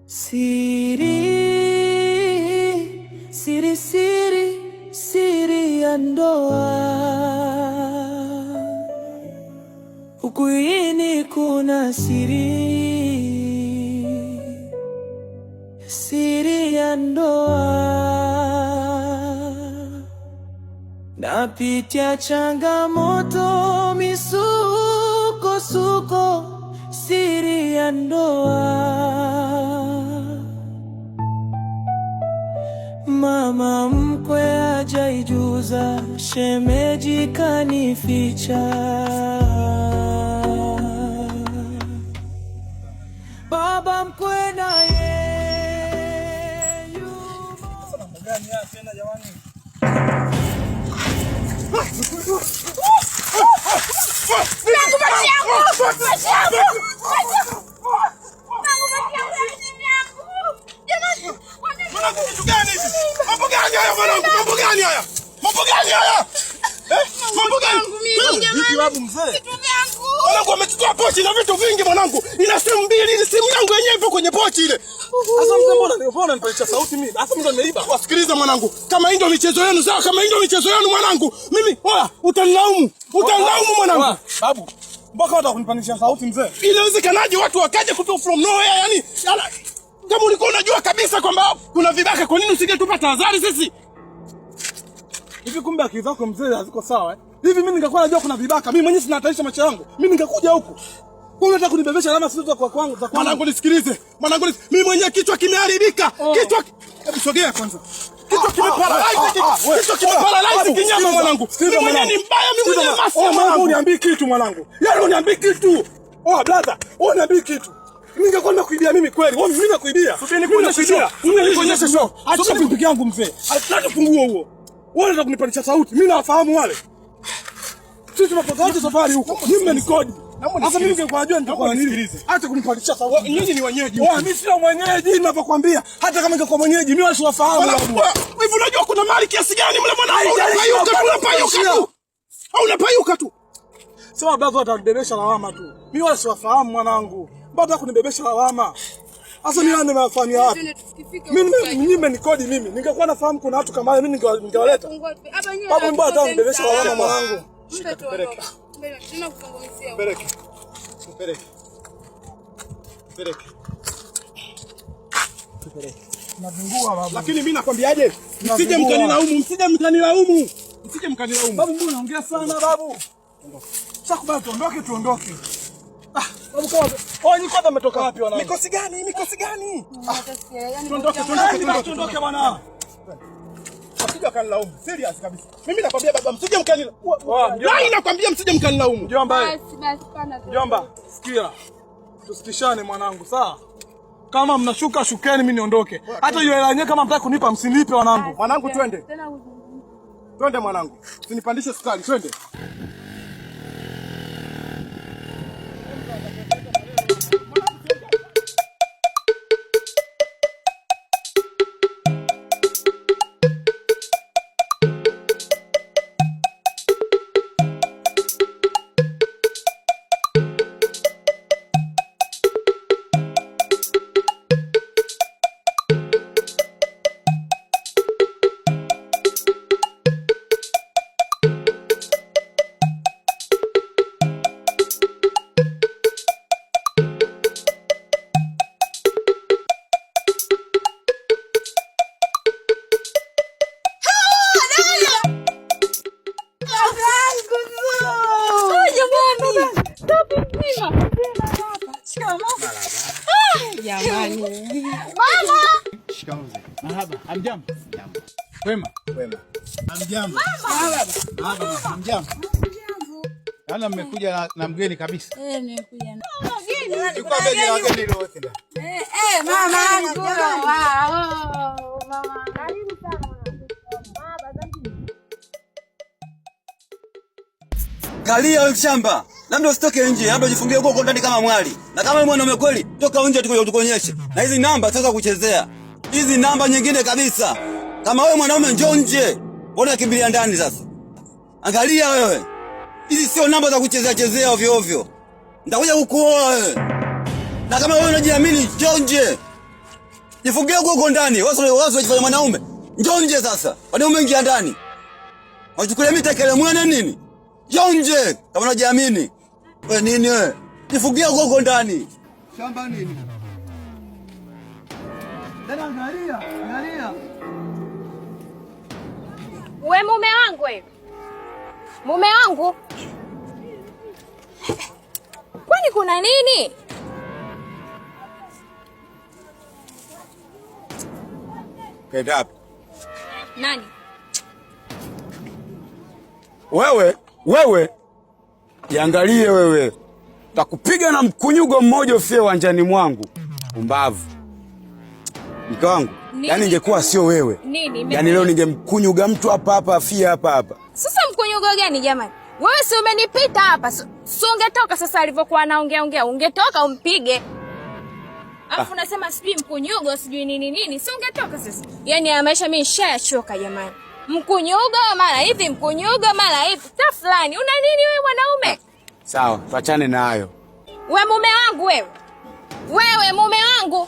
Siri, siri, siri, siri ya ndoa. Ukuini kuna siri, siri ya ndoa. Napitia changamoto, misukosuko, siri ya ndoa. Mama mkwe hajaijuza, shemeji kanificha. Baba mkwe naye Mwanangu amechukua pochi na vitu vingi mwanangu. Ina simu mbili, ile simu yangu yenyewe ipo kwenye pochi ile. Sasa mzee, mbona nipandisha sauti mimi? Sasa mtu ameiba. Wasikiliza mwanangu, kama hii ndio michezo yenu sawa, kama hii ndio michezo yenu mwanangu. Mimi oya, utanilaumu. Utanilaumu mwanangu. Babu, mbona unataka kunipandisha sauti mzee? Inawezekanaje watu wakaje kutoka from nowhere yani? Kama ulikuwa unajua kabisa kwamba kuna vibaka, kwa nini usingetupa tahadhari sisi? Hivi kumbe akili zako mzee haziko sawa eh? Hivi mimi ningekuwa najua kuna vibaka, mimi mwenyewe sinahatarisha maisha yangu. Mimi ningekuja huku. Kwa unataka kunibebesha alama sisi za kwangu za mwanangu, nisikilize. Mwanangu, mimi mwenyewe kichwa kimeharibika. Kichwa hebu sogea kwanza. Kichwa kimeparalyze. Kichwa kimeparalyze kinyama mwanangu. Mimi mwenyewe ni mbaya, mimi mwenyewe basi. Mwanangu, uniambie kitu mwanangu. Yaani uniambie kitu. Brother, uniambie kitu. Ningekuwa nakuibia mimi kweli. Wewe mimi nakuibia. Subiri nikuonyeshe show. Nikuonyeshe show. Acha piki yangu mzee. Acha funguo huo. Wewe unataka kunipandisha sauti. Mimi nawafahamu wale. Sisi tunapotoka wote safari huko. Mimi mmenikodi. Sasa mimi ningekuwa najua nitakuwa nisikilize. Acha kunipandisha sauti. Nyinyi ni wenyeji. Mimi sio mwenyeji ninapokuambia. Hata kama ningekuwa mwenyeji, mimi wala siwafahamu. Hivi unajua kuna mali kiasi gani mle mwanangu? Unapayuka tu. Au unapayuka tu. Sema brother atanibebesha lawama tu. Mimi wala siwafahamu mwanangu. Mbona kunibebesha lawama? Sasa mimi ndio nafahamia wapi? Mimi mmenikodi mimi. Ningekuwa nafahamu kuna watu kama mimi ningewaleta. Babu, mbona atanibebesha lawama mwanangu? Peleke. Peleke. Peleke. Peleke. Peleke. Nazungua babu. Lakini mimi nakwambiaje? Msije mkanilaumu, msije mkanilaumu. Msije mkanilaumu. Babu, mbona unaongea sana babu? Sasa kubali tuondoke. Babu kama ni kwanza umetoka wapi wanangu? Mikosi gani? Mikosi gani? Tuondoke bwana. Msije mkanilaumu. Serious kabisa. Mimi nakwambia baba, msije mkanilaumu. Nani nakwambia msije mkanilaumu? Mjomba. Basi pana tu. Mjomba, sikia. Tusikishane mwanangu, sawa? Kama mnashuka shukeni, mimi niondoke. Hata hiyo hela yenyewe kama mtaka kunipa msinipe wanangu. Mwanangu twende. Twende mwanangu. Usinipandishe sukari, twende. Marhaba. Hamjambo? Jambo. Wema? Wema. Hamjambo? Marhaba. Hamjambo? Ana mmekuja na mgeni kabisa. Nimekuja na mgeni. Yuko wageni leo wote ndani. Mama yangu. Mama. Karibu sana mwanangu. Kalia wewe shamba. Labda usitoke nje, labda ujifungie huko ndani kama mwali. Na kama wewe mwanaume kweli, toka nje tukuonyeshe. Na hizi namba sasa kuchezea. Hizi namba nyingine kabisa. Kama wewe mwanaume njoo nje. Mbona kimbilia ndani sasa? Angalia wewe. Hizi sio namba za kuchezea ovyo ovyo. Nitakuja kukuoa wewe. Na kama wewe unajiamini njoo nje. Jifungie huko ndani. Wewe wajifanya mwanaume. Njoo nje sasa. Wanaume ingia ndani. Wachukulia mimi tekele mwana nini? Njoo nje kama unajiamini. Wewe nini wewe? Jifungie huko ndani. Shamba nini? Tena angalia. We mume wangu wewe. Mume wangu. Kwani kuna nini? Penda hapo. Nani? Wewe. Jiangalie wewe. Takupiga na mkunyugo mmoja ufie uwanjani mwangu. Umbavu. Mke wangu. Yaani ingekuwa sio wewe. Nini? Yaani leo ningemkunyuga mtu hapa afie hapa. Sasa mkunyugo gani jamani? Wewe si umenipita hapa. Si ungetoka sasa alivyokuwa anaongea. Ungetoka umpige. Alafu unasema sijui mkunyugo sijui nini. Si ungetoka sasa. Yaani ya maisha mimi nishachoka jamani. Mkunyugo mara hivi, mkunyugo mara hivi. Tafulani, una nini wewe mwanaume? Sawa, tuachane na hayo. Wewe mume wangu wewe. Wewe mume wangu.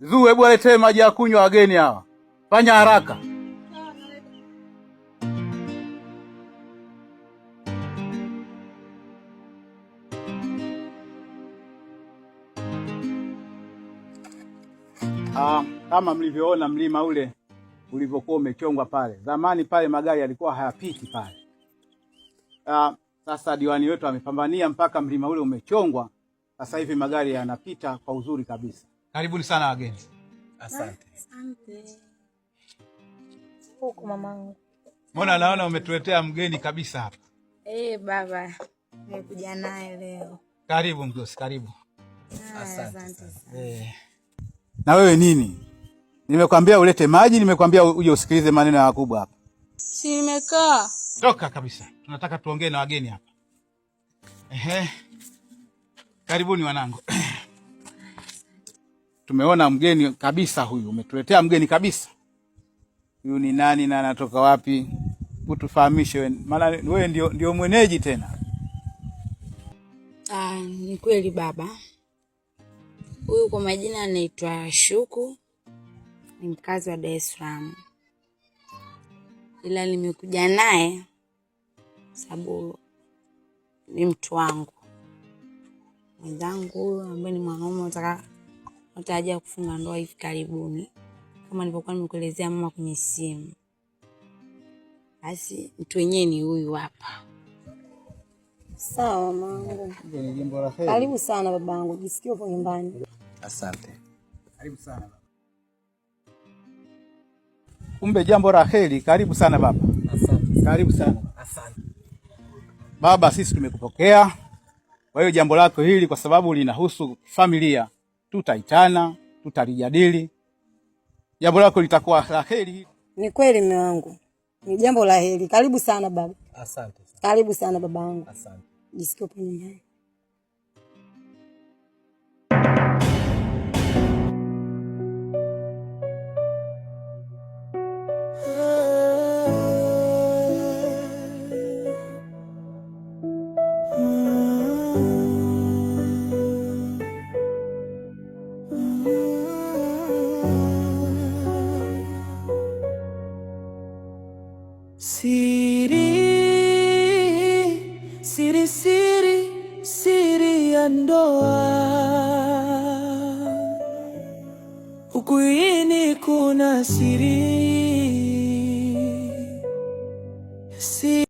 Zuu, hebu aletee maji ya kunywa wageni hawa. Fanya haraka. Kama mlivyoona mlima ule ulivyokuwa umechongwa pale. Zamani pale magari yalikuwa hayapiti pale. Sasa diwani wetu amepambania mpaka mlima ule umechongwa. Sasa hivi magari yanapita kwa uzuri kabisa. Karibuni sana wageni. Asante. Huko mamangu. Mbona naona umetuletea mgeni kabisa hapa. Baba. Nimekuja naye leo. Karibu mgosi, karibu. Asante. Na wewe nini? Nimekwambia ulete maji, nimekwambia uje usikilize maneno ya wakubwa hapa. Si nimekaa. Toka kabisa. Tunataka tuongee na wageni hapa. Karibuni wanangu. Tumeona mgeni kabisa huyu. Umetuletea mgeni kabisa. Huyu ni nani na anatoka wapi? Utufahamishe wewe. Maana wewe ndio mwenyeji tena. Ni kweli baba. Huyu kwa majina anaitwa Shuku. Ni mkazi wa Dar es Salaam. Ila nimekuja naye sababu ni mtu wangu. Mwenzangu ambaye ni mwanaume nataka kufunga ndoa hivi karibuni. Kama nilivyokuwa nimekuelezea mama kwenye simu. Basi mtu wenyewe ni huyu hapa. Sawa mamangu. Karibu sana babangu. Jisikie upo nyumbani. Asante. Karibu sana. Kumbe jambo la heri. Karibu sana baba. Asante. Karibu sana. Asante. Baba, sisi tumekupokea. Kwa hiyo jambo lako hili kwa sababu linahusu familia, tutaitana, tutalijadili. Jambo lako litakuwa la heri. Ni kweli mume wangu. Ni jambo la heri. Karibu sana baba. Asante. Karibu sana babangu. Asante. Jisikie upo nyumbani. Siri ya ndoa. Huku ini kuna siri.